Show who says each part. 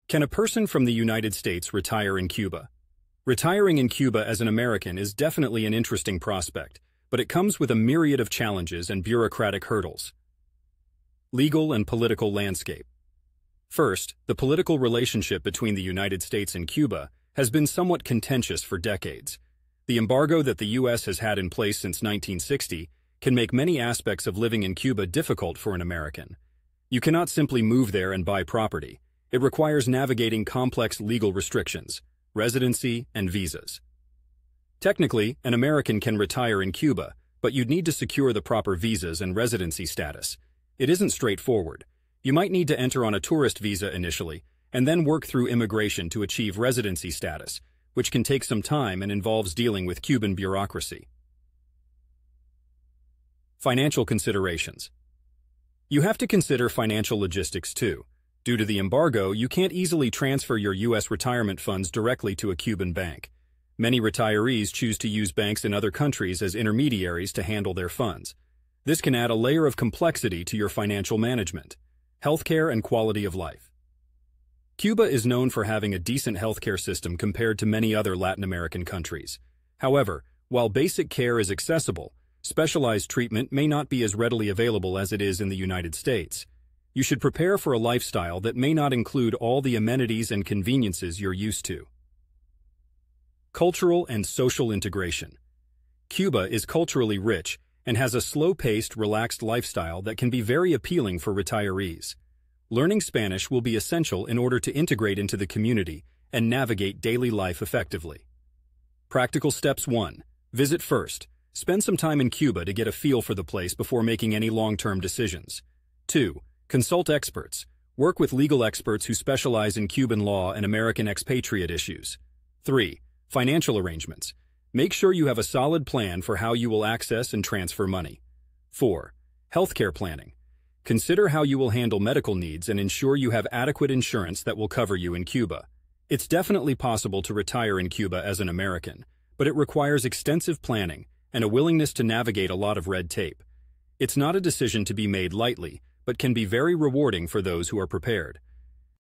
Speaker 1: Can a person from the United States retire in Cuba? Retiring in Cuba as an American is definitely an interesting prospect, but it comes with a myriad of challenges and bureaucratic hurdles. Legal and political landscape. First, the political relationship between the United States and Cuba has been somewhat contentious for decades. The embargo that the U.S. has had in place since 1960 can make many aspects of living in Cuba difficult for an American. You cannot simply move there and buy property. It requires navigating complex legal restrictions, residency, and visas. Technically, an American can retire in Cuba, but you'd need to secure the proper visas and residency status. It isn't straightforward. You might need to enter on a tourist visa initially, and then work through immigration to achieve residency status, which can take some time and involves dealing with Cuban bureaucracy. Financial considerations. You have to consider financial logistics too. Due to the embargo, you can't easily transfer your U.S. retirement funds directly to a Cuban bank. Many retirees choose to use banks in other countries as intermediaries to handle their funds. This can add a layer of complexity to your financial management. Healthcare and quality of life. Cuba is known for having a decent healthcare system compared to many other Latin American countries. However, while basic care is accessible, specialized treatment may not be as readily available as it is in the United States. You should prepare for a lifestyle that may not include all the amenities and conveniences you're used to. Cultural and social integration. Cuba is culturally rich and has a slow-paced, relaxed lifestyle that can be very appealing for retirees. Learning Spanish will be essential in order to integrate into the community and navigate daily life effectively. Practical steps 1. Visit first. Spend some time in Cuba to get a feel for the place before making any long-term decisions. 2. Consult experts. Work with legal experts who specialize in Cuban law and American expatriate issues. 3. Financial arrangements. Make sure you have a solid plan for how you will access and transfer money. 4. Healthcare planning. Consider how you will handle medical needs and ensure you have adequate insurance that will cover you in Cuba. It's definitely possible to retire in Cuba as an American, but it requires extensive planning and a willingness to navigate a lot of red tape. It's not a decision to be made lightly, but can be very rewarding for those who are prepared.